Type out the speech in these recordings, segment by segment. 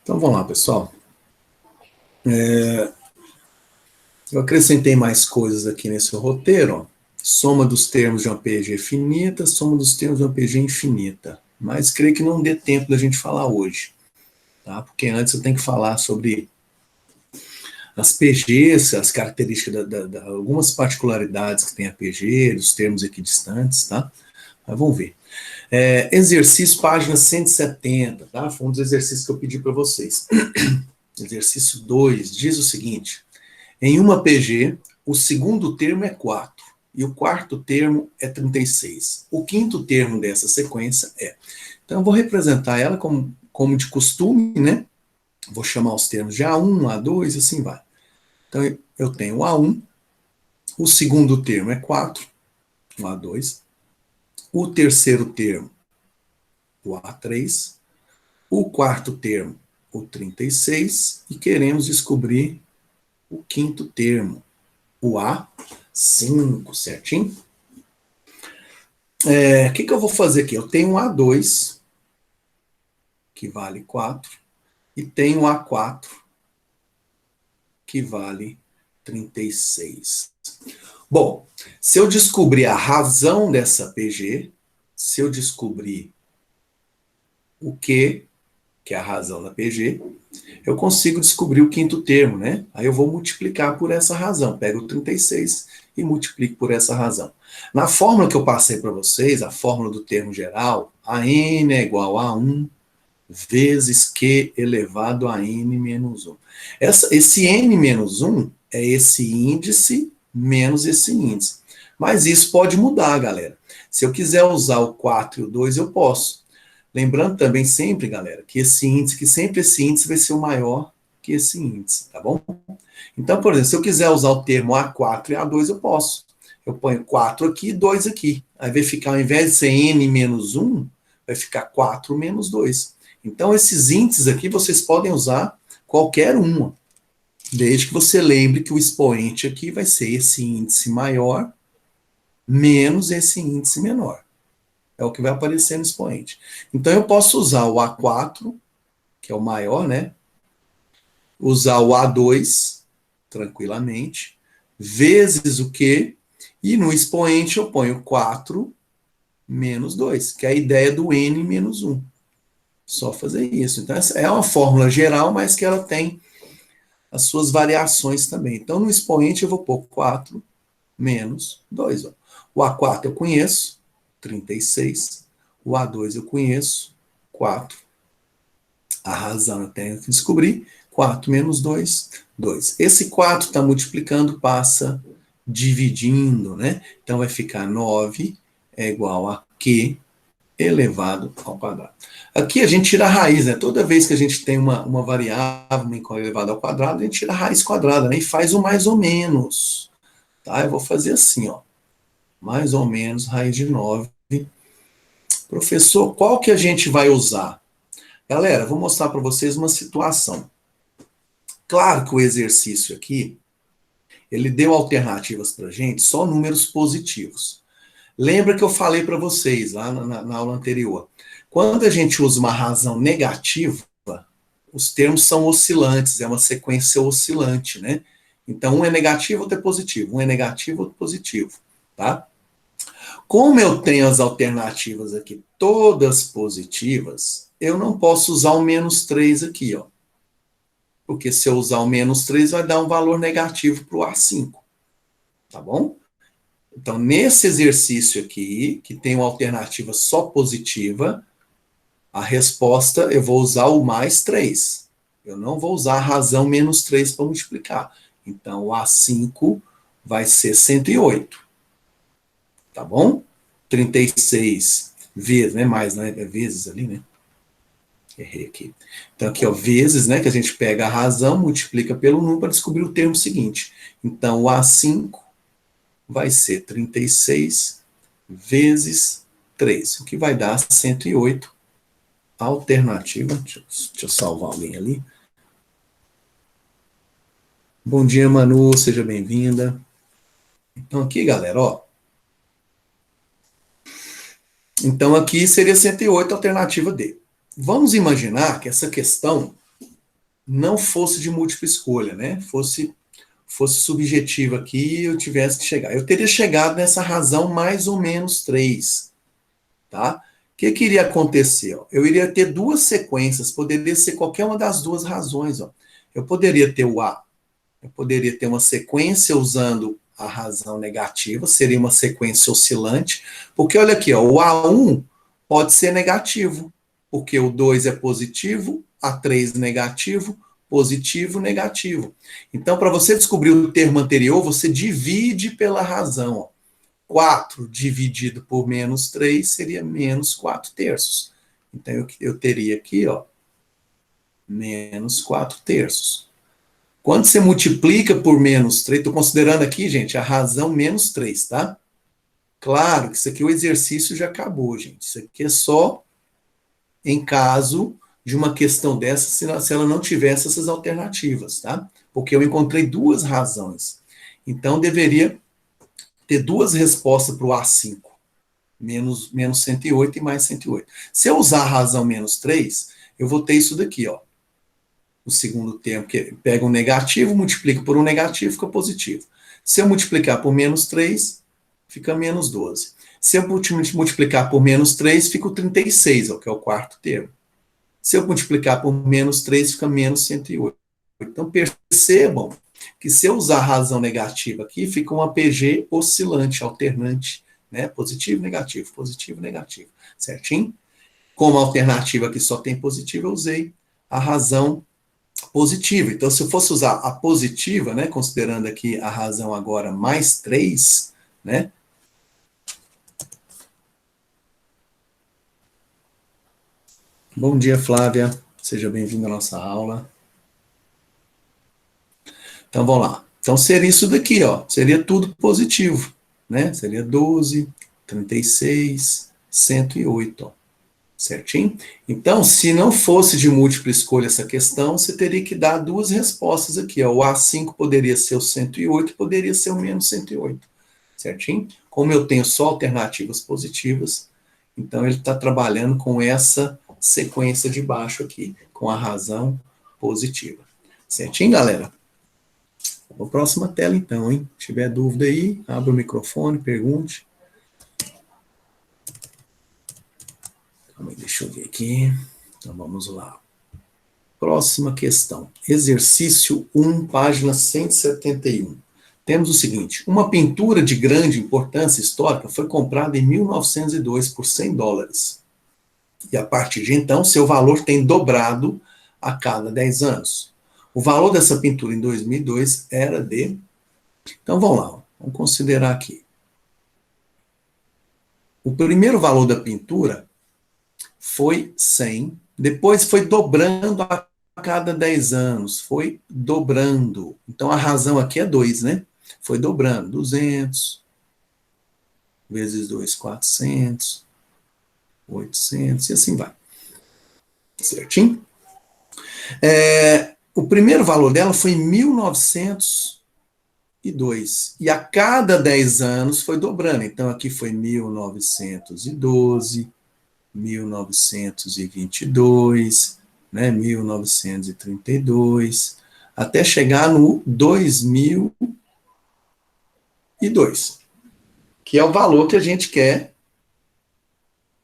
Então vamos lá, pessoal. Eu acrescentei mais coisas aqui nesse roteiro. Ó. Soma dos termos de uma PG finita, soma dos termos de uma PG infinita. Mas creio que não dê tempo da gente falar hoje. Tá? Porque antes eu tenho que falar sobre as PGs, as características, algumas particularidades que tem a PG, dos termos equidistantes, tá? Mas vamos ver. Exercício, página 170, tá? Foi um dos exercícios que eu pedi para vocês. Exercício 2 diz o seguinte: em uma PG, o segundo termo é 4 e o quarto termo é 36. O quinto termo dessa sequência é. Então, eu vou representar ela como de costume, né? Vou chamar os termos de A1, A2 e assim vai. Então, eu tenho o A1, o segundo termo é 4, o A2, o terceiro termo, o A3, o quarto termo, o 36, e queremos descobrir o quinto termo, o A5, certinho? O que eu vou fazer aqui? Eu tenho um A2, que vale 4, e tenho um A4, que vale 36. Bom, se eu descobrir a razão dessa PG, se eu descobrir o que é a razão da PG, eu consigo descobrir o quinto termo, né? Aí eu vou multiplicar por essa razão. Pego o 36 e multiplico por essa razão. Na fórmula que eu passei para vocês, a fórmula do termo geral, a n é igual a 1 vezes q elevado a n menos 1. Esse n menos 1 é esse índice menos esse índice. Mas isso pode mudar, galera. Se eu quiser usar o 4 e o 2, eu posso. Lembrando também sempre, galera, que sempre esse índice vai ser o maior que esse índice, tá bom? Então, por exemplo, se eu quiser usar o termo A4 e A2, eu posso. Eu ponho 4 aqui e 2 aqui. Aí vai ficar, ao invés de ser n menos 1, vai ficar 4 menos 2. Então, esses índices aqui, vocês podem usar qualquer uma, desde que você lembre que o expoente aqui vai ser esse índice maior menos esse índice menor. É o que vai aparecer no expoente. Então, eu posso usar o A4, que é o maior, né? Usar o A2, tranquilamente, vezes o Q, e no expoente eu ponho 4 menos 2, que é a ideia do N menos 1. Só fazer isso. Então, essa é uma fórmula geral, mas que ela tem as suas variações também. Então, no expoente eu vou pôr 4 menos 2. Ó. O A4 eu conheço, 36. O A2 eu conheço, 4. A razão eu tenho que descobrir. 4 menos 2, 2. Esse 4 está multiplicando, passa dividindo, né? Então vai ficar 9 é igual a Q elevado ao quadrado. Aqui a gente tira a raiz, né? Toda vez que a gente tem uma variável, uma incógnita elevada ao quadrado, a gente tira a raiz quadrada, né? E faz o mais ou menos. Tá? Eu vou fazer assim, ó. Mais ou menos raiz de 9. Professor, qual que a gente vai usar? Galera, vou mostrar para vocês uma situação. Claro que o exercício aqui, ele deu alternativas para a gente, só números positivos. Lembra que eu falei para vocês lá na aula anterior. Quando a gente usa uma razão negativa, os termos são oscilantes, é uma sequência oscilante, né? Então, um é negativo, outro é positivo. Um é negativo, outro positivo, tá? Como eu tenho as alternativas aqui todas positivas, eu não posso usar o menos 3 aqui, ó. Porque se eu usar o menos 3, vai dar um valor negativo para o A5. Tá bom? Então, nesse exercício aqui, que tem uma alternativa só positiva, a resposta eu vou usar o mais 3. Eu não vou usar a razão menos 3 para multiplicar. Então, o A5 vai ser 108. Tá bom? 36 vezes, né? Mais, né? É vezes ali, né? Errei aqui. Então, aqui, ó, vezes, né? Que a gente pega a razão, multiplica pelo número para descobrir o termo seguinte. Então, o A5 vai ser 36 vezes 3, o que vai dar 108. Alternativa. Deixa eu salvar alguém ali. Bom dia, Manu, seja bem-vinda. Então, aqui, galera, ó. Então, aqui seria 108, alternativa D. Vamos imaginar que essa questão não fosse de múltipla escolha, né? Fosse subjetiva aqui e eu tivesse que chegar. Eu teria chegado nessa razão mais ou menos 3, tá? O que iria acontecer? Ó? Eu iria ter duas sequências, poderia ser qualquer uma das duas razões. Ó. Eu poderia ter o A, eu poderia ter uma sequência usando a razão negativa, seria uma sequência oscilante, porque olha aqui, ó, o A1 pode ser negativo, porque o 2 é positivo, A3 negativo, positivo, negativo. Então, para você descobrir o termo anterior, você divide pela razão. Ó. 4 dividido por menos 3 seria menos 4 terços. Então, eu teria aqui, ó, menos 4 terços. Quando você multiplica por menos 3, estou considerando aqui, gente, a razão menos 3, tá? Claro que isso aqui, o exercício já acabou, gente. Isso aqui é só em caso de uma questão dessa, se ela não tivesse essas alternativas, tá? Porque eu encontrei duas razões. Então, deveria ter duas respostas para o A5. Menos 108 e mais 108. Se eu usar a razão menos 3, eu vou ter isso daqui, ó. O segundo termo, que pega um negativo, multiplica por um negativo, fica positivo. Se eu multiplicar por menos 3, fica menos 12. Se eu multiplicar por menos 3, fica o 36, ó, que é o quarto termo. Se eu multiplicar por menos 3, fica menos 108. Então, percebam que se eu usar a razão negativa aqui, fica um APG oscilante, alternante, né? Positivo, negativo, certinho? Como alternativa aqui só tem positivo, eu usei a razão positiva. Então, se eu fosse usar a positiva, né, considerando aqui a razão agora mais 3, né? Bom dia, Flávia. Seja bem-vinda à nossa aula. Então, vamos lá. Então, seria isso daqui, ó. Seria tudo positivo, né? Seria 12, 36, 108, ó. Certinho? Então, se não fosse de múltipla escolha essa questão, você teria que dar duas respostas aqui. Ó. O A5 poderia ser o 108, poderia ser o menos 108. Certinho? Como eu tenho só alternativas positivas, então ele está trabalhando com essa sequência de baixo aqui, com a razão positiva. Certinho, galera? Vamos para a próxima tela, então, hein? Se tiver dúvida aí, abra o microfone, pergunte. Calma aí, deixa eu ver aqui. Então, vamos lá. Próxima questão. Exercício 1, página 171. Temos o seguinte: uma pintura de grande importância histórica foi comprada em 1902 por $100. E a partir de então, seu valor tem dobrado a cada 10 anos. O valor dessa pintura em 2002 era de... Então, vamos lá. Vamos considerar aqui. O primeiro valor da pintura foi 100, depois foi dobrando a cada 10 anos, foi dobrando. Então, a razão aqui é 2, né? Foi dobrando, 200, vezes 2, 400, 800, e assim vai. Certinho? O primeiro valor dela foi em 1902. E a cada 10 anos foi dobrando. Então, aqui foi 1912, 1922, né, 1932, até chegar no 2002, que é o valor que a gente quer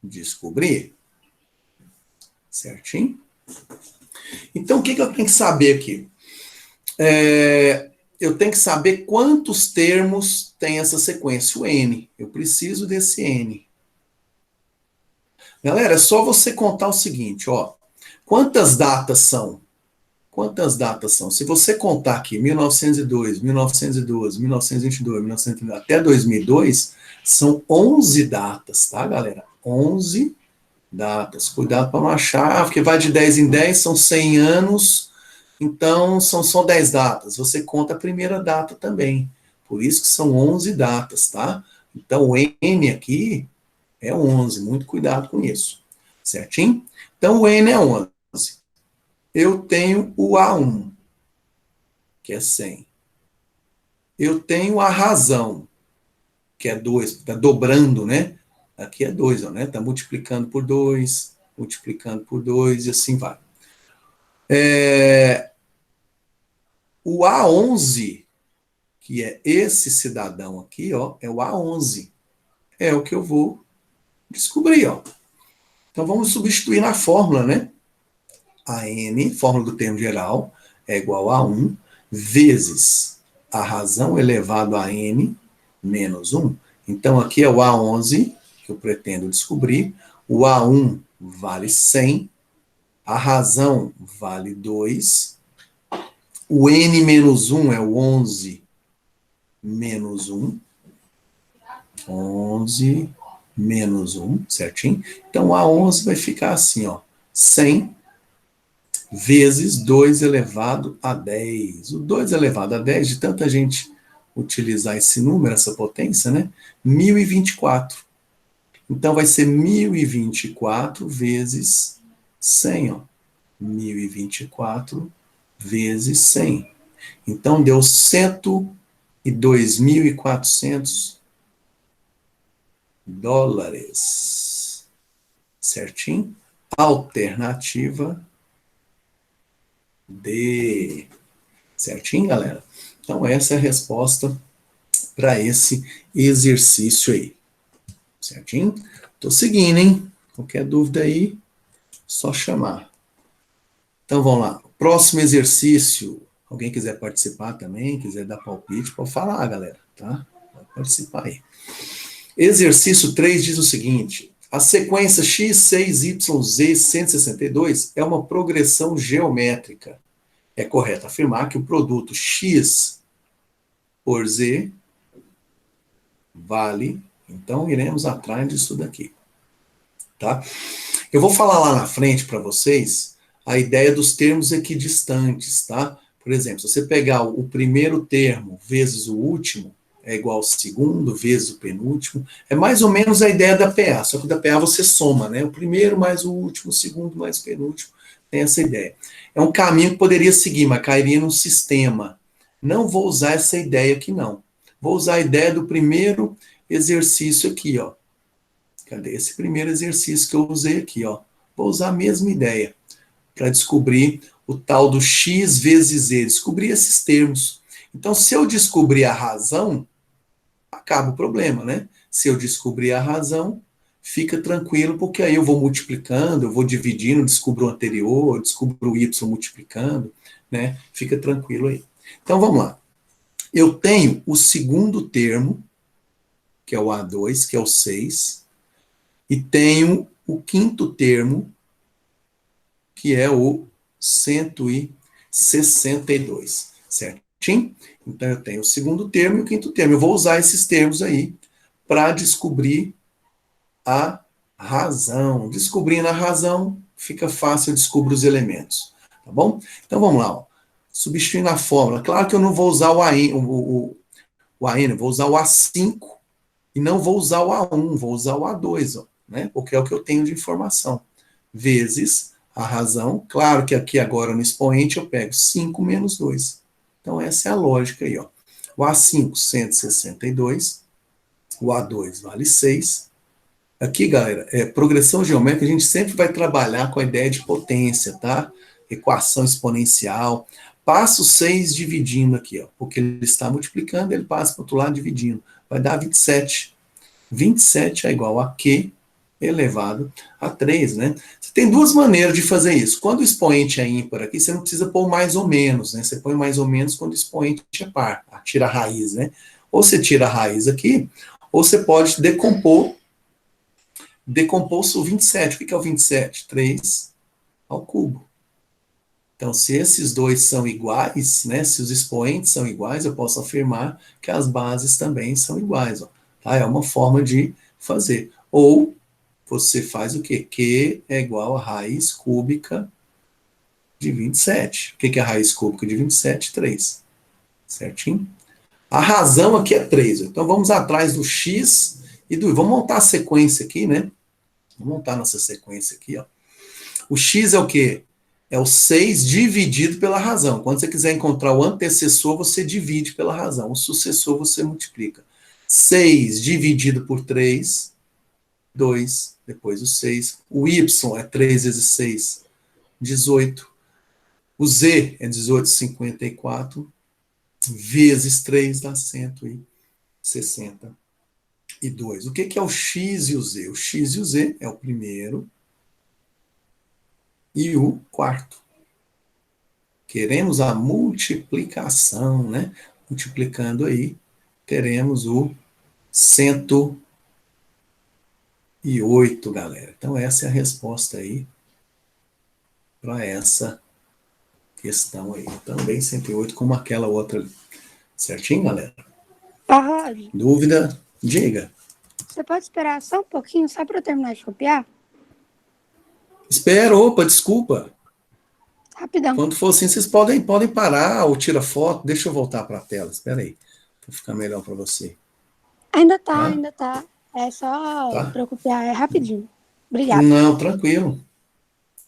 descobrir. Certinho? Então, o que eu tenho que saber aqui? Eu tenho que saber quantos termos tem essa sequência, o N. Eu preciso desse N. Galera, é só você contar o seguinte, ó. Quantas datas são? Quantas datas são? Se você contar aqui 1902, 1912, 1922, 1922, até 2002, são 11 datas, tá, galera? 11 datas. Cuidado para não achar, porque vai de 10 em 10, são 100 anos, então são só 10 datas. Você conta a primeira data também. Por isso que são 11 datas, tá? Então o N aqui é 11, muito cuidado com isso. Certinho? Então o N é 11. Eu tenho o A1, que é 100. Eu tenho a razão, que é 2, está dobrando, né? Aqui é 2, né? Está multiplicando por 2 e assim vai. O A11, que é esse cidadão aqui, ó, é o A11. É o que eu vou descobrir, ó. Então vamos substituir na fórmula, né? A n, fórmula do termo geral, é igual a 1 vezes a razão elevado a n menos 1. Então aqui é o A11 que eu pretendo descobrir. O A1 vale 100. A razão vale 2. O n menos 1 é o 11 menos 1. 11 menos 1, certinho? Então, o A11 vai ficar assim, ó, 100 vezes 2 elevado a 10. O 2 elevado a 10, de tanta gente utilizar esse número, essa potência, né? 1024. Então, vai ser 1024 vezes 100, ó. 1024 vezes 100. Então, deu 102.400 dólares. Certinho? Alternativa D. Certinho, galera? Então, essa é a resposta para esse exercício aí. Certinho? Tô seguindo, hein? Qualquer dúvida aí, só chamar. Então, vamos lá. Próximo exercício. Alguém quiser participar também, quiser dar palpite, pode falar, galera, tá? Pode participar aí. Exercício 3 diz o seguinte: a sequência x, 6, y, z, 162 é uma progressão geométrica. É correto afirmar que o produto x por z vale. Então, iremos atrás disso daqui. Tá? Eu vou falar lá na frente para vocês a ideia dos termos equidistantes. Tá? Por exemplo, se você pegar o primeiro termo vezes o último, é igual ao segundo vezes o penúltimo. É mais ou menos a ideia da PA, só que da PA você soma, né? O primeiro mais o último, o segundo mais o penúltimo. Tem essa ideia. É um caminho que poderia seguir, mas cairia num sistema. Não vou usar essa ideia aqui, não. Vou usar a ideia do primeiro exercício aqui, ó. Cadê esse primeiro exercício que eu usei aqui, ó? Vou usar a mesma ideia para descobrir o tal do x vezes z, descobrir esses termos. Então, se eu descobrir a razão, acaba o problema, né? Se eu descobrir a razão, fica tranquilo, porque aí eu vou multiplicando, eu vou dividindo, descubro o anterior, descubro o y multiplicando, né? Fica tranquilo aí. Então, vamos lá. Eu tenho o segundo termo, que é o A2, que é o 6, e tenho o quinto termo, que é o 162, certinho? Então, eu tenho o segundo termo e o quinto termo. Eu vou usar esses termos aí para descobrir a razão. Descobrindo a razão, fica fácil, eu descubro os elementos. Tá bom? Então, vamos lá. Ó. Substituindo a fórmula. Claro que eu não vou usar o AN, eu vou usar o A5 e não vou usar o A1, vou usar o A2, ó, né? Porque é o que eu tenho de informação. Vezes a razão. Claro que aqui agora no expoente eu pego 5 menos 2. Então, essa é a lógica aí, ó. O A5, 162. O A2 vale 6. Aqui, galera, progressão geométrica, a gente sempre vai trabalhar com a ideia de potência, tá? Equação exponencial. Passa o 6 dividindo aqui, ó. Porque ele está multiplicando, ele passa para o outro lado dividindo. Vai dar 27. 27 é igual a Q elevado a 3, né? Você tem duas maneiras de fazer isso. Quando o expoente é ímpar aqui, você não precisa pôr mais ou menos, né? Você põe mais ou menos quando o expoente é par. Tira a raiz, né? Ou você tira a raiz aqui, ou você pode decompor o 27. O que é o 27? 3 ao cubo. Então, se esses dois são iguais, né, se os expoentes são iguais, eu posso afirmar que as bases também são iguais. Ó, tá? É uma forma de fazer. Ou você faz o quê? Q é igual a raiz cúbica de 27. O que é a raiz cúbica de 27? 3. Certinho? A razão aqui é 3. Então, vamos atrás do x e do y. Vamos montar a sequência aqui, né? Vamos montar nossa sequência aqui, ó. O x é o quê? É o 6 dividido pela razão. Quando você quiser encontrar o antecessor, você divide pela razão. O sucessor, você multiplica. 6 dividido por 3, 2. Depois o 6. O y é 3 vezes 6, 18. O Z é 18,54 vezes 3 dá 162. O que é o X e o Z? O X e o Z é o primeiro e o quarto. Queremos a multiplicação, né? Multiplicando aí, teremos o 108, galera. Então, essa é a resposta aí para essa questão aí. Também 108, como aquela outra ali. Certinho, galera? Rod, Dúvida? Diga. você pode esperar só um pouquinho, só para eu terminar de copiar? Espera, opa, desculpa. Rapidão. Quando for assim, vocês podem parar ou tirar foto. Deixa eu voltar para a tela. Espera aí, para ficar melhor para você. Ainda tá, Tá? ainda tá. É só Tá? para eu copiar, é rapidinho. Obrigada. Não, tranquilo.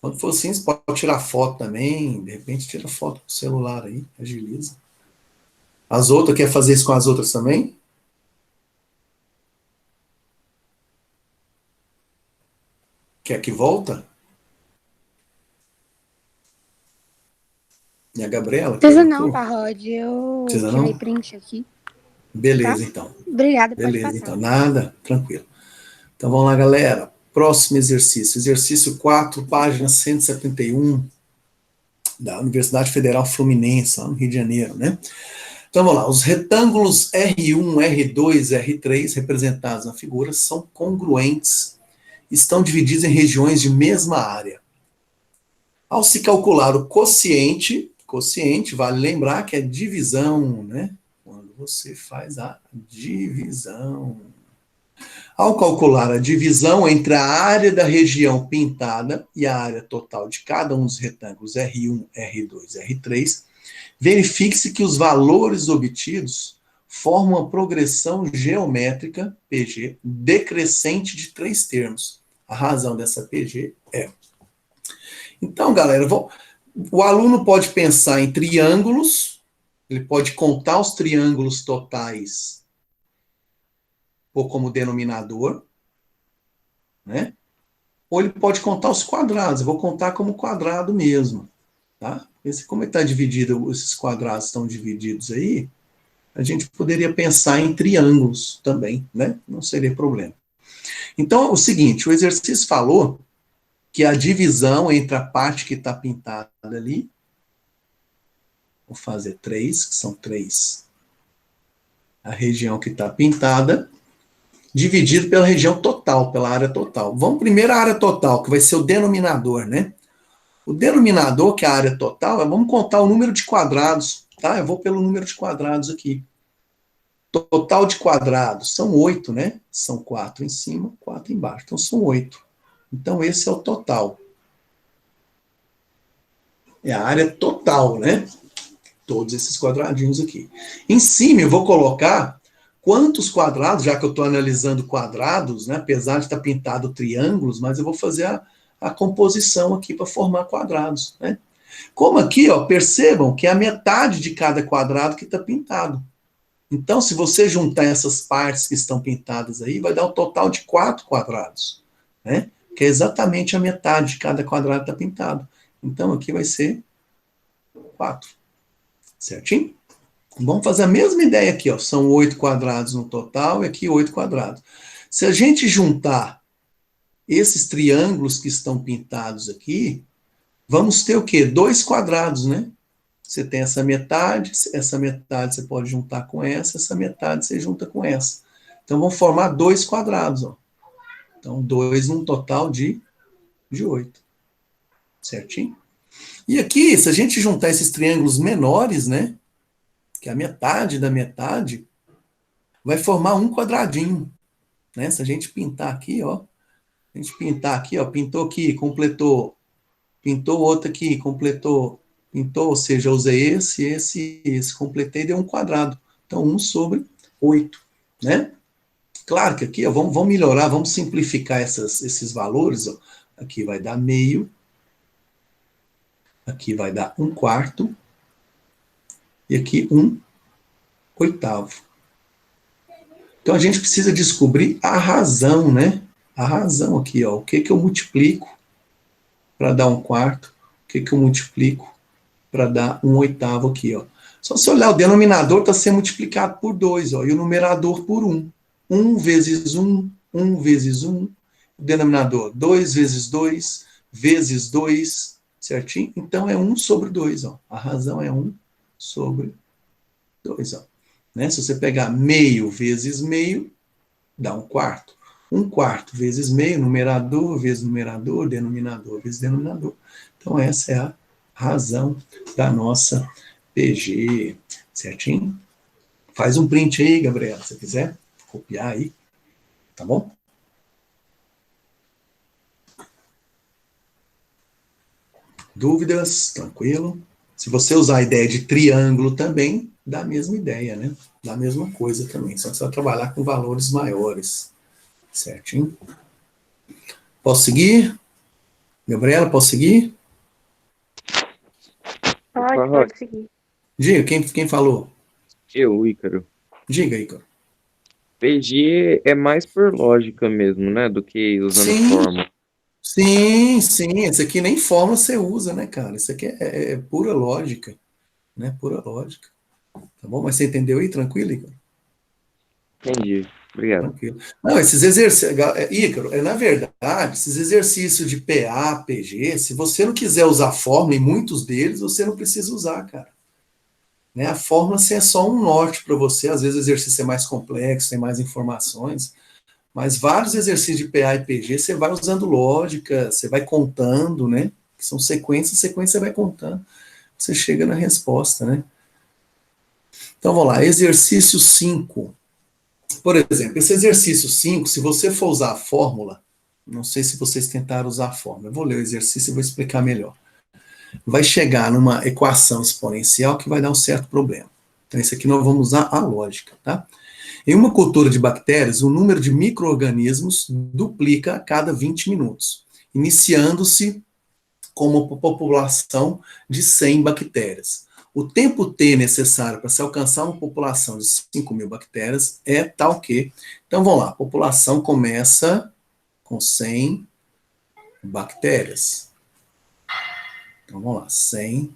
Quando for assim, você pode tirar foto também. De repente, tira foto com o celular aí, agiliza. As outras, quer fazer isso com as outras também? Quer que volta? E a Gabriela Precisa não, perguntou? tá, Rod? Eu Precisa tirei não? print aqui, tá? Beleza, então. Obrigada, pode Beleza, passar. então. Nada, tranquilo. Então vamos lá, galera. Próximo exercício. Exercício 4, página 171, da Universidade Federal Fluminense, lá no Rio de Janeiro, né? Então vamos lá. Os retângulos R1, R2, R3, representados na figura, são congruentes, estão divididos em regiões de mesma área. Ao se calcular o quociente, vale lembrar que é divisão, né? Quando você faz a divisão. Ao calcular a divisão entre a área da região pintada e a área total de cada um dos retângulos R1, R2, R3, verifique-se que os valores obtidos formam uma progressão geométrica, PG, decrescente de 3 termos. A razão dessa PG é... Então, galera, o aluno pode pensar em triângulos, ele pode contar os triângulos totais ou como denominador, né? Ou ele pode contar os quadrados. Eu vou contar como quadrado mesmo, tá? Como está dividido, esses quadrados estão divididos aí, a gente poderia pensar em triângulos também, né? Não seria problema. Então, é o seguinte, o exercício falou que a divisão entre a parte que está pintada ali, vou fazer 3, que são 3, a região que está pintada, dividido pela região total, pela área total. Vamos primeiro à área total, que vai ser o denominador, né? O denominador, que é a área total, vamos contar o número de quadrados, tá? Eu vou pelo número de quadrados aqui. Total de quadrados, são 8, né? São 4 em cima, 4 embaixo. Então, são 8. Então, esse é o total. É a área total, né? Todos esses quadradinhos aqui. Em cima, eu vou colocar quantos quadrados, já que eu estou analisando quadrados, né? Apesar de estar pintado triângulos, mas eu vou fazer a composição aqui para formar quadrados, né? Como aqui, ó, percebam que é a metade de cada quadrado que está pintado. Então, se você juntar essas partes que estão pintadas aí, vai dar um total de 4 quadrados, né? Que é exatamente a metade de cada quadrado que está pintado. Então, aqui vai ser 4. Certinho? Vamos fazer a mesma ideia aqui, ó. São 8 quadrados no total e aqui 8 quadrados. Se a gente juntar esses triângulos que estão pintados aqui, vamos ter o quê? 2 quadrados, né? Você tem essa metade você pode juntar com essa metade você junta com essa. Então, vão formar 2 quadrados, ó. Então, 2 num total de 8. Certinho? E aqui, se a gente juntar esses triângulos menores, né? Que é a metade da metade, vai formar um quadradinho, né? Se a gente pintar aqui, ó, a gente pintar aqui, ó, pintou aqui, completou, pintou outro aqui, completou, pintou, ou seja, eu usei esse, completei, deu um quadrado. Então, 1 sobre 8, né? Claro que aqui, ó, vamos melhorar, vamos simplificar esses valores, ó. Aqui vai dar meio, aqui vai dar 1/4, e aqui 1/8. Então, a gente precisa descobrir a razão, né? A razão aqui, ó. O que eu multiplico para dar 1/4? O que eu multiplico para dar 1/8 aqui, ó. Só se olhar, o denominador está sendo multiplicado por 2, ó, e o numerador por 1. 1 vezes 1, 1 vezes 1. O denominador, 2 vezes 2, vezes 2, certinho? Então, é 1 sobre 2, ó. A razão é 1 sobre 2, ó. Né? Se você pegar meio vezes meio, dá 1/4. 1/4 vezes meio, numerador vezes numerador, denominador vezes denominador. Então, essa é a razão da nossa PG, certinho? Faz um print aí, Gabriela, se quiser copiar aí, tá bom? Dúvidas? Tranquilo? Se você usar a ideia de triângulo também, dá a mesma ideia, né? Dá a mesma coisa também, só que você vai trabalhar com valores maiores, certinho? Posso seguir? Gabriela, posso seguir? Pode seguir. Diga, quem falou? Eu, Ícaro. Diga, Igor. PG é mais por lógica mesmo, né? Do que usando fórmula. Sim. Esse aqui nem fórmula você usa, né, cara? Isso aqui é pura lógica, né? Pura lógica. Tá bom? Mas você entendeu aí? Tranquilo, Igor? Entendi. Obrigado. Tranquilo. Não, esses exercícios, Ícaro, na verdade, esses exercícios de PA, PG, se você não quiser usar fórmula, em muitos deles, você não precisa usar, cara. Né? A fórmula assim, é só um norte para você, às vezes o exercício é mais complexo, tem mais informações, mas vários exercícios de PA e PG, você vai usando lógica, você vai contando, né? Que são sequências você vai contando, você chega na resposta, né? Então, vamos lá, exercício 5. Por exemplo, esse exercício 5, se você for usar a fórmula, não sei se vocês tentaram usar a fórmula, eu vou ler o exercício e vou explicar melhor. Vai chegar numa equação exponencial que vai dar um certo problema. Então, esse aqui nós vamos usar a lógica, tá? Em uma cultura de bactérias, o número de micro-organismos duplica a cada 20 minutos, iniciando-se com uma população de 100 bactérias. O tempo T necessário para se alcançar uma população de 5.000 bactérias é tal que... Então, vamos lá. A população começa com 100 bactérias. Então, vamos lá. 100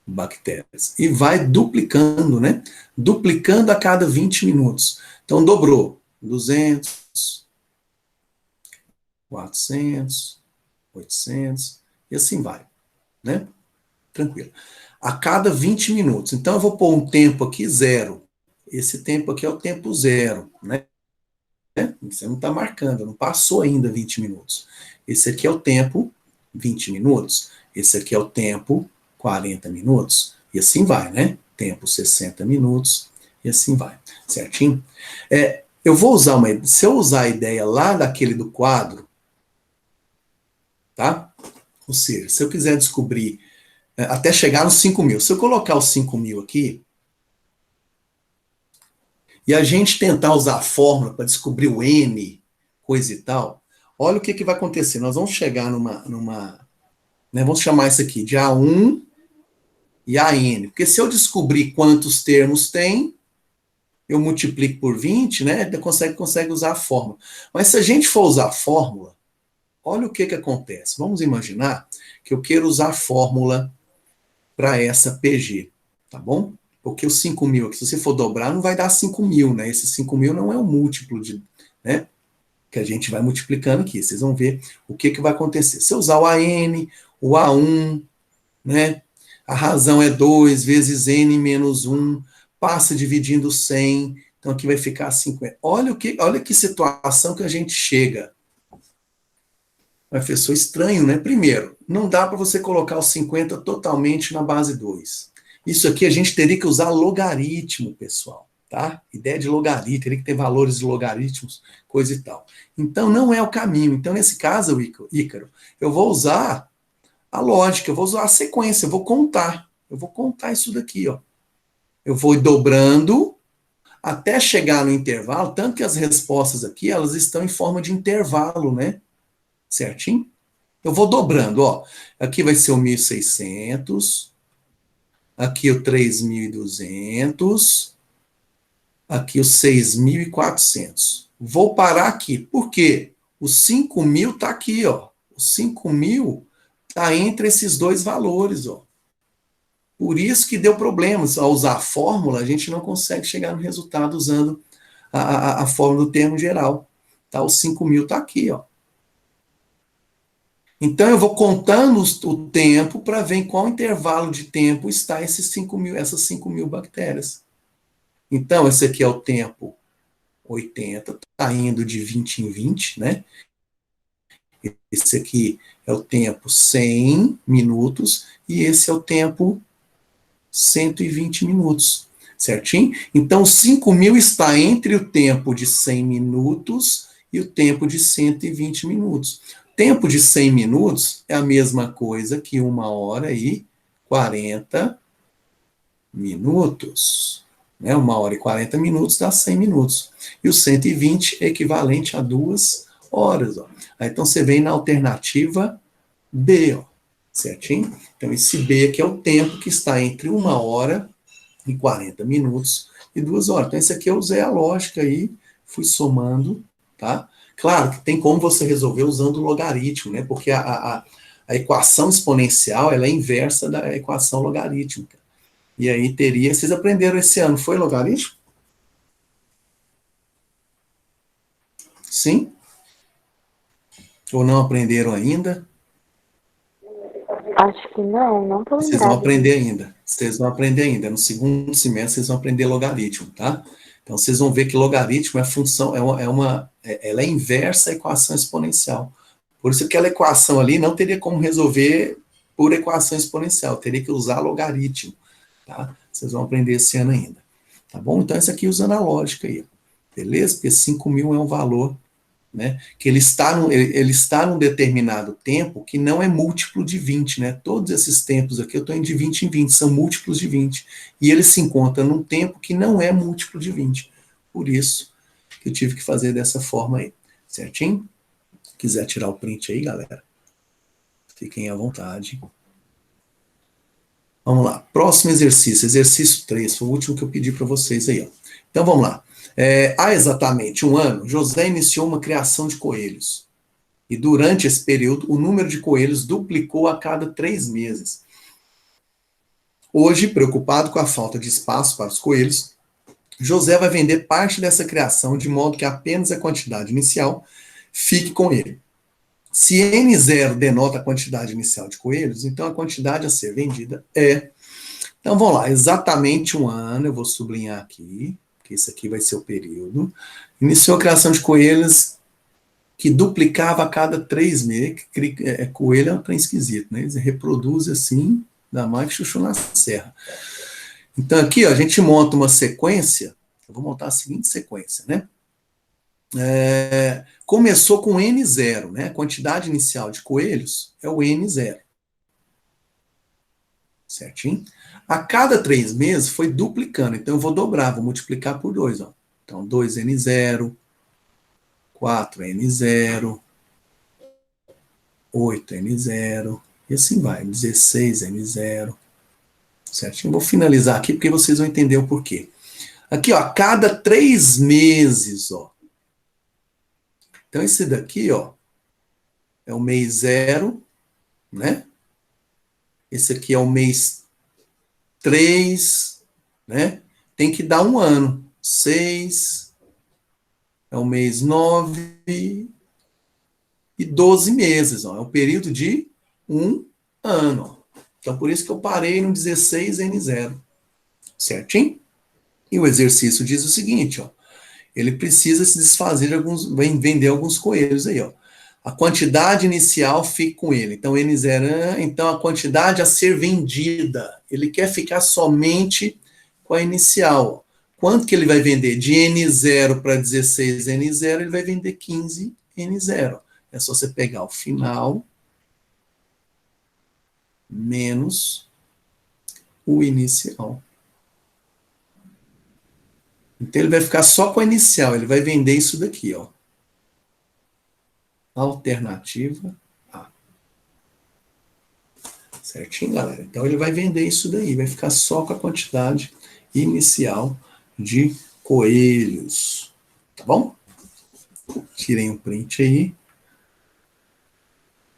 bactérias. E vai duplicando, né? Duplicando a cada 20 minutos. Então, dobrou. 200, 400, 800, e assim vai, né? Tranquilo. A cada 20 minutos. Então, eu vou pôr um tempo aqui, 0. Esse tempo aqui é o tempo 0, né? Você não está marcando, não passou ainda 20 minutos. Esse aqui é o tempo 20 minutos. Esse aqui é o tempo 40 minutos. E assim vai, né? Tempo 60 minutos. E assim vai. Certinho? Eu vou usar se eu usar a ideia lá daquele do quadro, tá? Ou seja, se eu quiser descobrir até chegar nos 5.000. Se eu colocar os 5.000 aqui, e a gente tentar usar a fórmula para descobrir o N, coisa e tal, olha o que vai acontecer. Nós vamos chegar né, vamos chamar isso aqui de A1 e AN. Porque se eu descobrir quantos termos tem, eu multiplico por 20, né? Consegue usar a fórmula. Mas se a gente for usar a fórmula, olha o que acontece. Vamos imaginar que eu quero usar a fórmula para essa PG, tá bom? Porque os 5.000 aqui, se você for dobrar, não vai dar 5.000, né? Esse 5.000 não é um múltiplo né? Que a gente vai multiplicando aqui. Vocês vão ver o que vai acontecer. Se eu usar o AN, o A1, né? A razão é 2 vezes N menos 1, passa dividindo 100, então aqui vai ficar 50. Olha que situação que a gente chega. Professor, estranho, né? Primeiro, não dá para você colocar os 50 totalmente na base 2. Isso aqui a gente teria que usar logaritmo, pessoal, tá? Ideia de logaritmo, teria que ter valores de logaritmos, coisa e tal. Então, não é o caminho. Então, nesse caso, Ícaro, eu vou usar a lógica, eu vou usar a sequência, eu vou contar. Eu vou contar isso daqui, ó. Eu vou dobrando até chegar no intervalo, tanto que as respostas aqui, elas estão em forma de intervalo, né? Certinho? Eu vou dobrando, ó. Aqui vai ser o 1.600, aqui o 3.200, aqui o 6.400. Vou parar aqui. Por quê? O 5.000 está aqui, ó. O 5.000 está entre esses dois valores, ó. Por isso que deu problemas. Ao usar a fórmula, a gente não consegue chegar no resultado usando a fórmula do termo geral. Tá? Os 5.000 está aqui, ó. Então, eu vou contando o tempo para ver em qual intervalo de tempo está essas 5.000 bactérias. Então, esse aqui é o tempo 80, está indo de 20 em 20, né? Esse aqui é o tempo 100 minutos e esse é o tempo 120 minutos, certinho? Então, 5.000 está entre o tempo de 100 minutos e o tempo de 120 minutos. Tempo de 100 minutos é a mesma coisa que 1 hora e 40 minutos. Né? 1 hora e 40 minutos dá 100 minutos. E o 120 é equivalente a 2 horas. Ó. Então, você vem na alternativa B, ó, certinho? Então, esse B aqui é o tempo que está entre 1 hora e 40 minutos e 2 horas. Então, esse aqui eu usei a lógica aí, fui somando, tá? Claro que tem como você resolver usando o logaritmo, né? Porque a equação exponencial, ela é inversa da equação logarítmica. E aí teria... Vocês aprenderam esse ano, foi logaritmo? Sim? Ou não aprenderam ainda? Acho que não tô Vocês vão lembrada. aprender ainda. Vocês vão aprender ainda. No segundo semestre, vocês vão aprender logaritmo, tá? Então, vocês vão ver que logaritmo é função, ela é inversa à equação exponencial. Por isso que aquela equação ali não teria como resolver por equação exponencial, teria que usar logaritmo, tá? Vocês vão aprender esse ano ainda, tá bom? Então, isso aqui usando a lógica aí, beleza? Porque 5.000 é um valor, né, que ele está num determinado tempo que não é múltiplo de 20, né? Todos esses tempos aqui eu estou indo de 20 em 20, são múltiplos de 20. E ele se encontra num tempo que não é múltiplo de 20. Por isso que eu tive que fazer dessa forma aí. Certinho? Se quiser tirar o print aí, galera, fiquem à vontade. Vamos lá. Próximo exercício, exercício 3, foi o último que eu pedi para vocês aí, ó. Então vamos lá. Há exatamente 1 ano, José iniciou uma criação de coelhos. E durante esse período, o número de coelhos duplicou a cada 3 meses. Hoje, preocupado com a falta de espaço para os coelhos, José vai vender parte dessa criação de modo que apenas a quantidade inicial fique com ele. Se N0 denota a quantidade inicial de coelhos, então a quantidade a ser vendida é... Então vamos lá, exatamente 1 ano, eu vou sublinhar aqui, que isso aqui vai ser o período. Iniciou a criação de coelhos que duplicava a cada 3 meses. Coelho é um trem esquisito, né? Eles reproduzem assim, da mais que chuchu na serra. Então aqui, ó, a gente monta uma sequência, eu vou montar a seguinte sequência, né? Começou com N0, né? A quantidade inicial de coelhos é o N0. Certinho? A cada 3 meses foi duplicando. Então eu vou dobrar, vou multiplicar por 2. Ó. Então 2N0, 4N0, 8N0, e assim vai, 16N0. Certinho? Vou finalizar aqui porque vocês vão entender o porquê. Aqui, ó, a cada 3 meses, ó. Então esse daqui, ó, é o mês 0, né? Esse aqui é o mês 3, né? Tem que dar 1 ano. 6 é o mês 9 e 12 meses, ó. É o período de 1 ano. Ó. Então, por isso que eu parei no 16N0. Certinho? E o exercício diz o seguinte, ó. Ele precisa se desfazer de vender alguns coelhos aí, ó. A quantidade inicial fica com ele. Então, N0, então a quantidade a ser vendida. Ele quer ficar somente com a inicial. Quanto que ele vai vender? De N0 para 16N0, ele vai vender 15N0. É só você pegar o final menos o inicial. Então, ele vai ficar só com a inicial. Ele vai vender isso daqui, ó. Alternativa A. Certinho, galera? Então, ele vai vender isso daí. Vai ficar só com a quantidade inicial de coelhos. Tá bom? Tirem um print aí.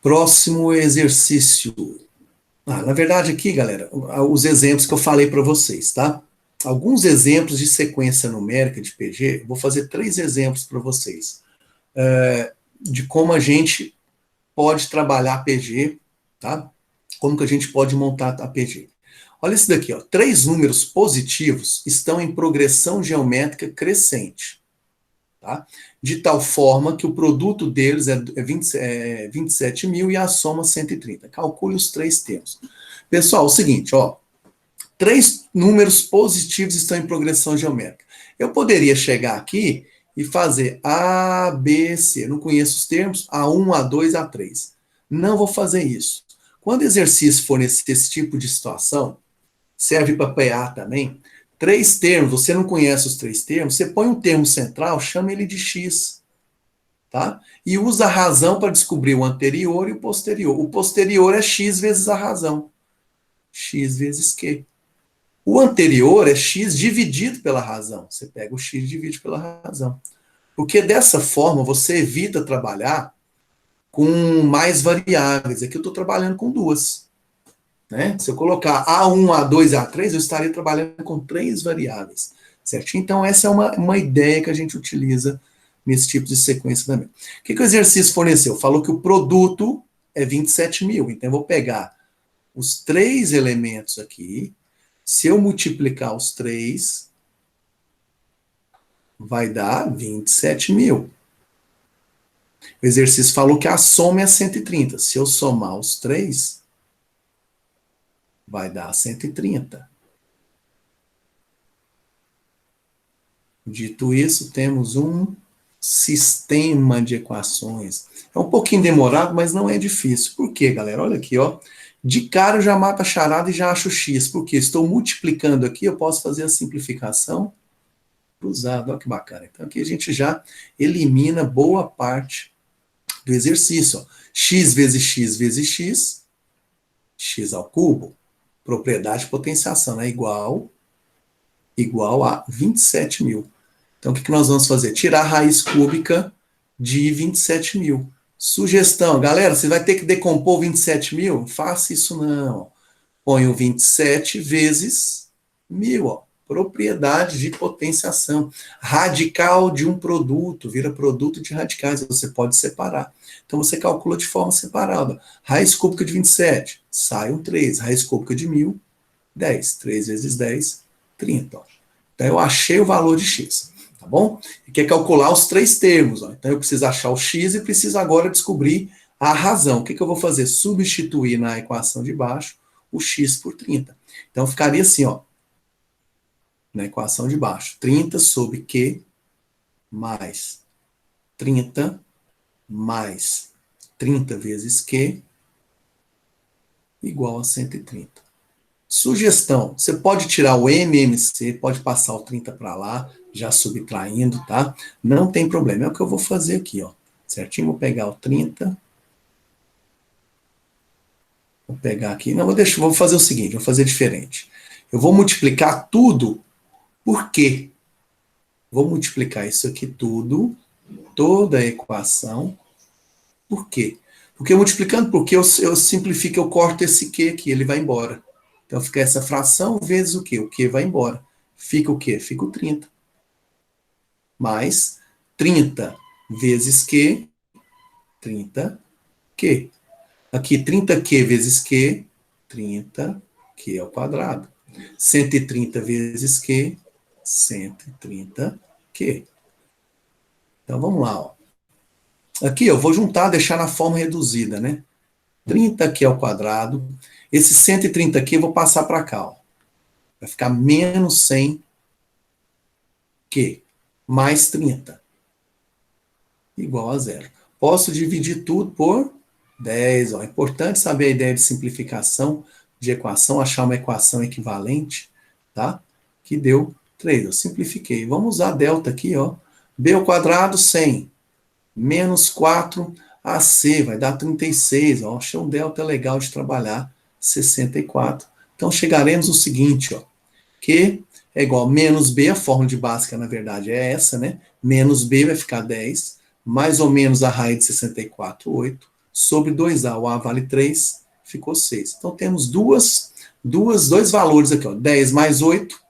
Próximo exercício. Na verdade aqui, galera, os exemplos que eu falei para vocês, tá? Alguns exemplos de sequência numérica de PG, vou fazer 3 exemplos para vocês, de como a gente pode trabalhar PG, tá? Como que a gente pode montar a PG. Olha esse daqui, ó. 3 números positivos estão em progressão geométrica crescente, tá? De tal forma que o produto deles é 27 mil e a soma 130. Calcule os 3 termos. Pessoal, é o seguinte, ó. 3 números positivos estão em progressão geométrica. Eu poderia chegar aqui e fazer A, B, C. Eu não conheço os termos, A1, A2, A3. Não vou fazer isso. Quando o exercício for esse tipo de situação, serve para PA também. 3 termos, você não conhece os 3 termos, você põe um termo central, chama ele de X, tá? E usa a razão para descobrir o anterior e o posterior. O posterior é X vezes a razão. X vezes Q. O anterior é X dividido pela razão. Você pega o X e divide pela razão. Porque dessa forma você evita trabalhar com mais variáveis. Aqui eu estou trabalhando com 2. Né? Se eu colocar A1, A2, A3, eu estaria trabalhando com 3 variáveis. Certinho? Então, essa é uma ideia que a gente utiliza nesse tipo de sequência também. O que o exercício forneceu? Falou que o produto é 27 mil. Então, eu vou pegar os 3 elementos aqui. Se eu multiplicar os 3, vai dar 27 mil. O exercício falou que a soma é 130. Se eu somar os 3, vai dar 130. Dito isso, temos um sistema de equações. É um pouquinho demorado, mas não é difícil. Por quê, galera? Olha aqui, ó. De cara eu já mato a charada e já acho x. Porque estou multiplicando aqui, eu posso fazer a simplificação cruzada. Olha que bacana. Então aqui a gente já elimina boa parte do exercício. Ó. X vezes x vezes x, x ao cubo, propriedade de potenciação, é igual a 27 mil. Então, o que nós vamos fazer? Tirar a raiz cúbica de 27 mil. Sugestão, galera, você vai ter que decompor 27 mil? Faça isso não. Põe o 27 vezes 1000, ó. Propriedade de potenciação. Radical de um produto, vira produto de radicais, você pode separar. Então, você calcula de forma separada. Raiz cúbica de 27, sai um 3. Raiz cúbica de 1000, 10. 3 vezes 10, 30. Ó. Então, eu achei o valor de x. Tá bom? E quer calcular os 3 termos. Ó. Então, eu preciso achar o x e preciso agora descobrir a razão. O que eu vou fazer? Substituir na equação de baixo o x por 30. Então, ficaria assim, ó, na equação de baixo. 30 sobre Q mais 30 mais 30 vezes Q igual a 130. Sugestão, você pode tirar o MMC, pode passar o 30 para lá, já subtraindo, tá? Não tem problema, é o que eu vou fazer aqui, ó. Certinho? Vou pegar o 30. Vou pegar aqui, não, vou fazer o seguinte, vou fazer diferente. Eu vou multiplicar tudo por quê? Vou multiplicar isso aqui tudo, toda a equação, por quê? Porque multiplicando por quê, eu simplifico, eu corto esse Q aqui, ele vai embora. Então fica essa fração vezes o quê? O Q vai embora. Fica o quê? Fica o 30. Mais 30 vezes Q, 30Q. Aqui 30Q vezes Q, 30Q ao quadrado. 130 vezes Q, 130Q. Então vamos lá, ó. Aqui eu vou juntar, deixar na forma reduzida, né? 30Q ao quadrado. Esse 130Q eu vou passar para cá, ó. Vai ficar menos 100Q mais 30 igual a zero. Posso dividir tudo por 10. Ó. É importante saber a ideia de simplificação de equação, achar uma equação equivalente, tá? Que deu 3. Eu simplifiquei. Vamos usar delta aqui, ó. B ao quadrado, 100. Menos 4AC, vai dar 36. Ó. Achei um delta legal de trabalhar, 64. Então, chegaremos no seguinte, ó. Que é igual a menos B, a fórmula de Bhaskara, na verdade, é essa, né? Menos B vai ficar 10, mais ou menos a raiz de 64, 8, sobre 2A, o A vale 3, ficou 6. Então, temos dois valores aqui, ó. 10 mais 8,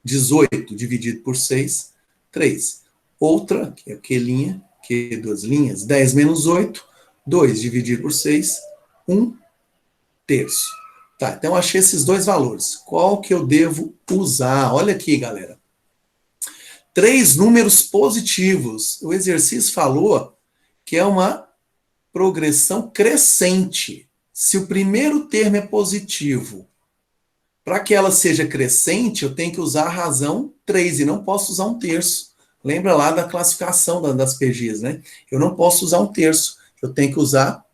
18 dividido por 6, 3. Outra, que é Q', Q duas linhas, 10 menos 8, 2 dividido por 6, 1 terço. Tá, então eu achei esses dois valores. Qual que eu devo usar? Olha aqui, galera. 3 números positivos. O exercício falou que é uma progressão crescente. Se o primeiro termo é positivo, para que ela seja crescente, eu tenho que usar a razão 3 e não posso usar um terço. Lembra lá da classificação das PGs, né? Eu não posso usar um terço. Eu tenho que usar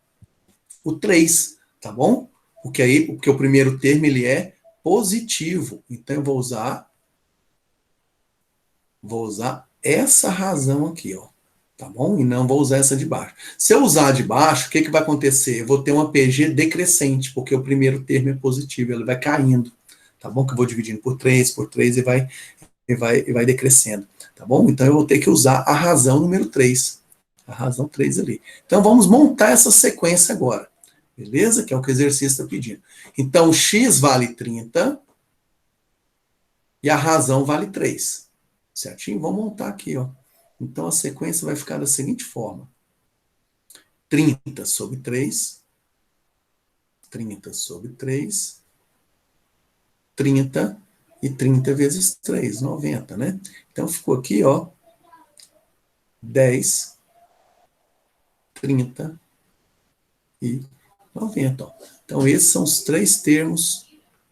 o 3, tá bom? Porque o primeiro termo ele é positivo. Então eu vou usar essa razão aqui, ó. Tá bom? E não vou usar essa de baixo. Se eu usar de baixo, o que, que vai acontecer? Eu vou ter uma PG decrescente, porque o primeiro termo é positivo, ele vai caindo. Tá bom? Que eu vou dividindo por 3 e vai decrescendo. Tá bom? Então eu vou ter que usar a razão número 3. A razão 3 ali. Então vamos montar essa sequência agora. Beleza? Que é o que o exercício está pedindo. Então, x vale 30 e a razão vale 3. Certinho? Vamos montar aqui, ó. Então, a sequência vai ficar da seguinte forma. 30 sobre 3. 30 sobre 3. 30 e 30 vezes 3, 90, né? Então, ficou aqui, ó. 10, 30 e 90. Ó. Então, esses são os 3 termos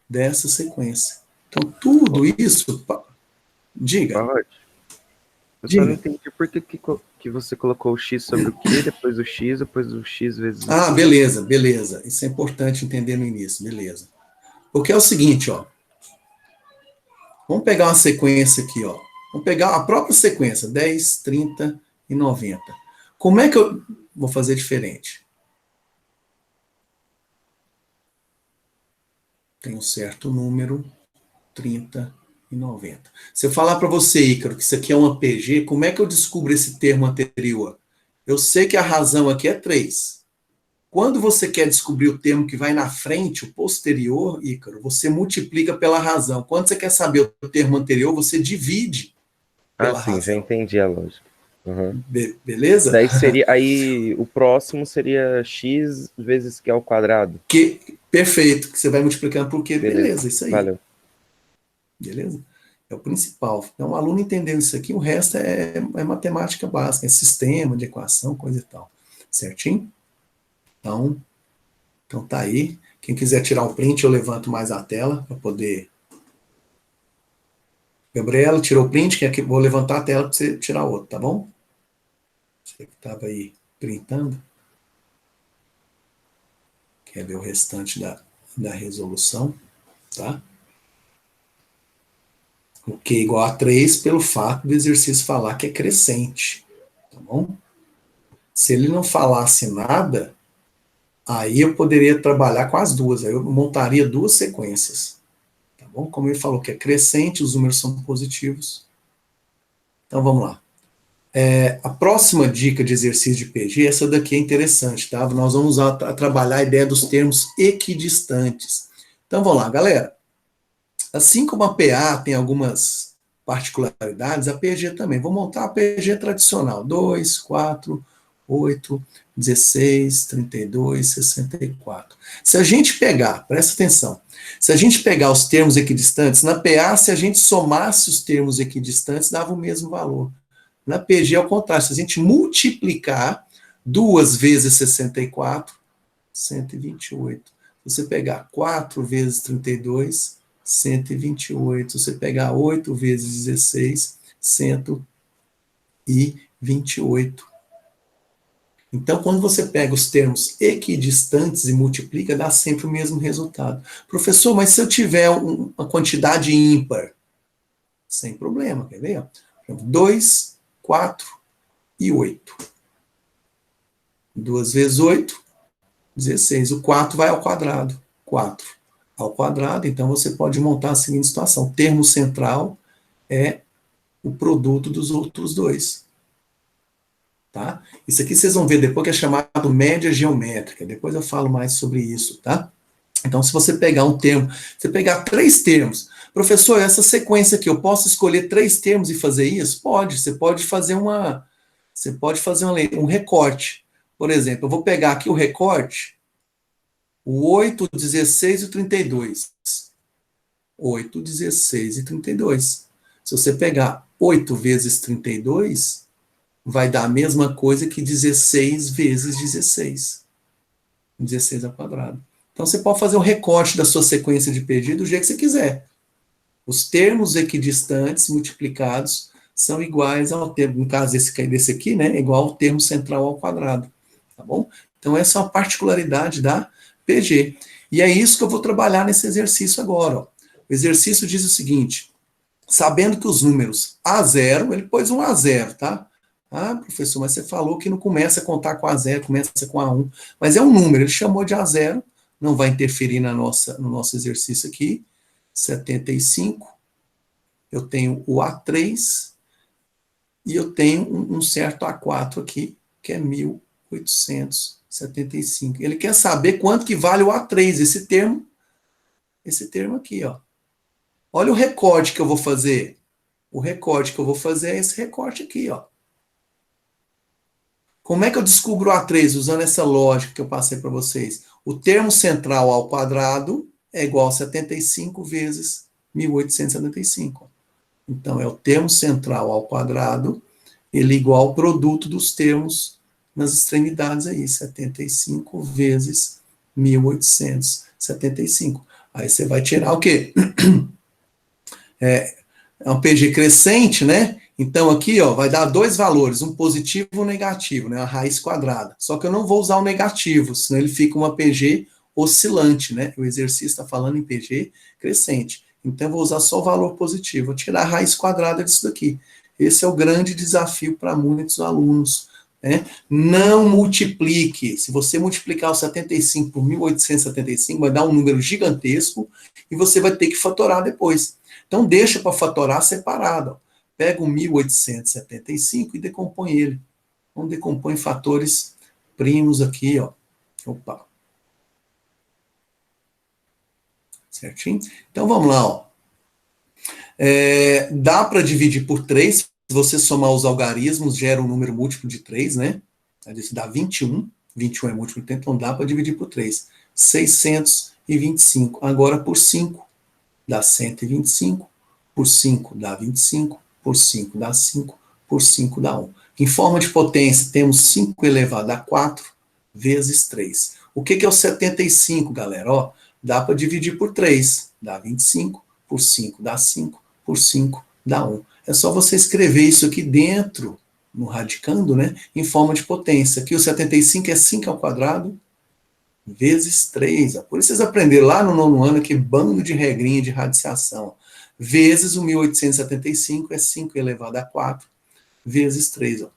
dessa sequência. Então, tudo isso... Diga. Pode. Eu só não entendi por que você colocou o x sobre o q, depois o x vezes o Ah, beleza, beleza. Isso é importante entender no início, beleza. Porque é o seguinte, ó. Vamos pegar uma sequência aqui, ó. Vamos pegar a própria sequência, 10, 30 e 90. Como é que eu vou fazer diferente? Tem um certo número, 30 e 90. Se eu falar para você, Ícaro, que isso aqui é uma PG, como é que eu descubro esse termo anterior? Eu sei que a razão aqui é 3. Quando você quer descobrir o termo que vai na frente, o posterior, Ícaro, você multiplica pela razão. Quando você quer saber o termo anterior, você divide pela razão. Já entendi a lógica. Uhum. Beleza? Daí aí o próximo seria x vezes q ao quadrado. Perfeito, que você vai multiplicando por quê? Beleza, isso aí. Valeu. Beleza? É o principal. Então, o aluno entendeu isso aqui, o resto é matemática básica, é sistema de equação, coisa e tal. Certinho? Então tá aí. Quem quiser tirar um print, eu levanto mais a tela para poder... Gabriela, tirou o print, vou levantar a tela para você tirar outro, tá bom? Você que estava aí printando. Quer ver o restante da resolução, tá? O Q igual a 3 pelo fato do exercício falar que é crescente, tá bom? Se ele não falasse nada, aí eu poderia trabalhar com as duas, aí eu montaria 2 sequências, tá bom? Como ele falou que é crescente, os números são positivos. Então vamos lá. A próxima dica de exercício de PG, essa daqui é interessante, tá? Nós vamos trabalhar a ideia dos termos equidistantes. Então vamos lá, galera. Assim como a PA tem algumas particularidades, a PG também. Vou montar a PG tradicional. 2, 4, 8, 16, 32, 64. Se a gente pegar, presta atenção, se a gente pegar os termos equidistantes, na PA, se a gente somasse os termos equidistantes, dava o mesmo valor. Na PG, ao contrário, se a gente multiplicar 2 vezes 64, 128. Se você pegar 4 vezes 32, 128. Se você pegar 8 vezes 16, 128. Então, quando você pega os termos equidistantes e multiplica, dá sempre o mesmo resultado. Professor, mas se eu tiver uma quantidade ímpar? Sem problema, quer ver? 2, 4 e 8. 2 vezes 8, 16. O 4 vai ao quadrado. 4 ao quadrado, então você pode montar a seguinte situação. O termo central é o produto dos outros dois. tá? Isso aqui vocês vão ver depois que é chamado média geométrica. Depois eu falo mais sobre isso, tá? Então, se você pegar um termo, você pegar 3 termos, professor, essa sequência aqui, eu posso escolher 3 termos e fazer isso? Pode, você pode fazer um recorte. Por exemplo, eu vou pegar aqui o recorte, o 8, o 16 e o 32. 8, 16 e 32. Se você pegar 8 vezes 32, vai dar a mesma coisa que 16 vezes 16. 16 ao quadrado. Então, você pode fazer um recorte da sua sequência de pedido do jeito que você quiser. Os termos equidistantes multiplicados são iguais ao termo, no caso desse aqui, né, é igual ao termo central ao quadrado, tá bom? Então, essa é uma particularidade da PG. E é isso que eu vou trabalhar nesse exercício agora, ó. O exercício diz o seguinte, sabendo que os números A0, ele pôs um A0, tá? Ah, professor, mas você falou que não começa a contar com A0, começa com A1. Mas é um número, ele chamou de A0, não vai interferir no nosso exercício aqui. 75, eu tenho o A3, e eu tenho um certo A4 aqui, que é 1875. Ele quer saber quanto que vale o A3, esse termo aqui, ó. Olha o recorte que eu vou fazer. O recorte que eu vou fazer é esse recorte aqui, ó. Como é que eu descubro o A3 usando essa lógica que eu passei para vocês? O termo central ao quadrado é igual a 75 vezes 1875. Então, é o termo central ao quadrado, ele é igual ao produto dos termos nas extremidades aí, 75 vezes 1875. Aí você vai tirar o quê? É um PG crescente, né? Então, aqui, ó, vai dar 2 valores, um positivo e um negativo, né? A raiz quadrada. Só que eu não vou usar o negativo, senão ele fica uma PG oscilante, né? O exercício está falando em PG crescente. Então, eu vou usar só o valor positivo. Vou tirar a raiz quadrada disso daqui. Esse é o grande desafio para muitos alunos, né? Não multiplique. Se você multiplicar o 75 por 1875, vai dar um número gigantesco e você vai ter que fatorar depois. Então, deixa para fatorar separado, ó. Pega o 1875 e decompõe ele. Então, decompõe em fatores primos aqui, ó. Opa. Certinho? Então, vamos lá, ó. Dá para dividir por 3. Se você somar os algarismos, gera um número múltiplo de 3, né? Isso dá 21. 21 é múltiplo de 3, então dá para dividir por 3. 625. Agora, por 5, dá 125. Por 5 dá 25. Por 5 dá 5, por 5 dá 1. Em forma de potência, temos 5 elevado a 4 vezes 3. O que é o 75, galera? Ó, dá para dividir por 3, dá 25, por 5 dá 5, por 5 dá 1. É só você escrever isso aqui dentro, no radicando, né, em forma de potência. Aqui o 75 é 5 ao quadrado vezes 3. Ó. Por isso vocês aprenderam lá no 9º ano que bando de regrinha de radiciação. Vezes o 1875 é 5 elevado a 4, vezes 3. Ó.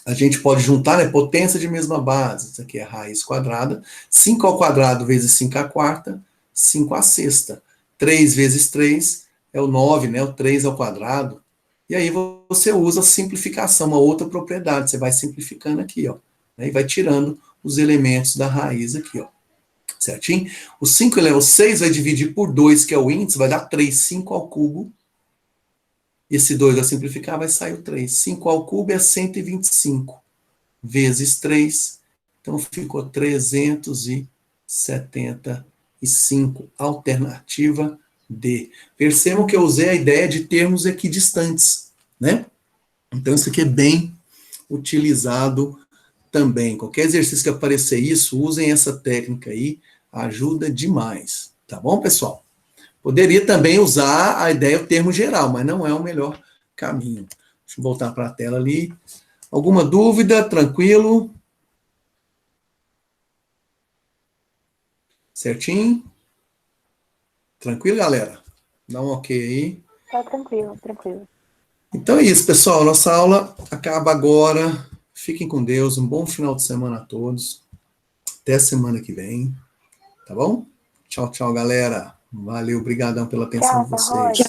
A gente pode juntar, né, potência de mesma base. Isso aqui é raiz quadrada. 5 ao quadrado vezes 5 à quarta, 5 à sexta. 3 vezes 3 é o 9, né, o 3 ao quadrado. E aí você usa a simplificação, uma outra propriedade. Você vai simplificando aqui, ó, né, e vai tirando os elementos da raiz aqui, ó. Certinho? O 5 elevado a 6 vai dividir por 2, que é o índice, vai dar 3. 5 ao cubo. Esse 2 vai simplificar, vai sair o 3. 5 ao cubo é 125. Vezes 3. Então, ficou 375. Alternativa D. Percebam que eu usei a ideia de termos equidistantes, né? Então, isso aqui é bem utilizado também. Qualquer exercício que aparecer isso, usem essa técnica aí, ajuda demais. Tá bom, pessoal? Poderia também usar a ideia, o termo geral, mas não é o melhor caminho. Deixa eu voltar para a tela ali. Alguma dúvida? Tranquilo? Certinho? Tranquilo, galera? Dá um ok aí. Tá tranquilo, tranquilo. Então é isso, pessoal. Nossa aula acaba agora. Fiquem com Deus. Um bom final de semana a todos. Até semana que vem. Tá bom? Tchau, tchau, galera. Valeu, obrigadão pela atenção de vocês. Tchau.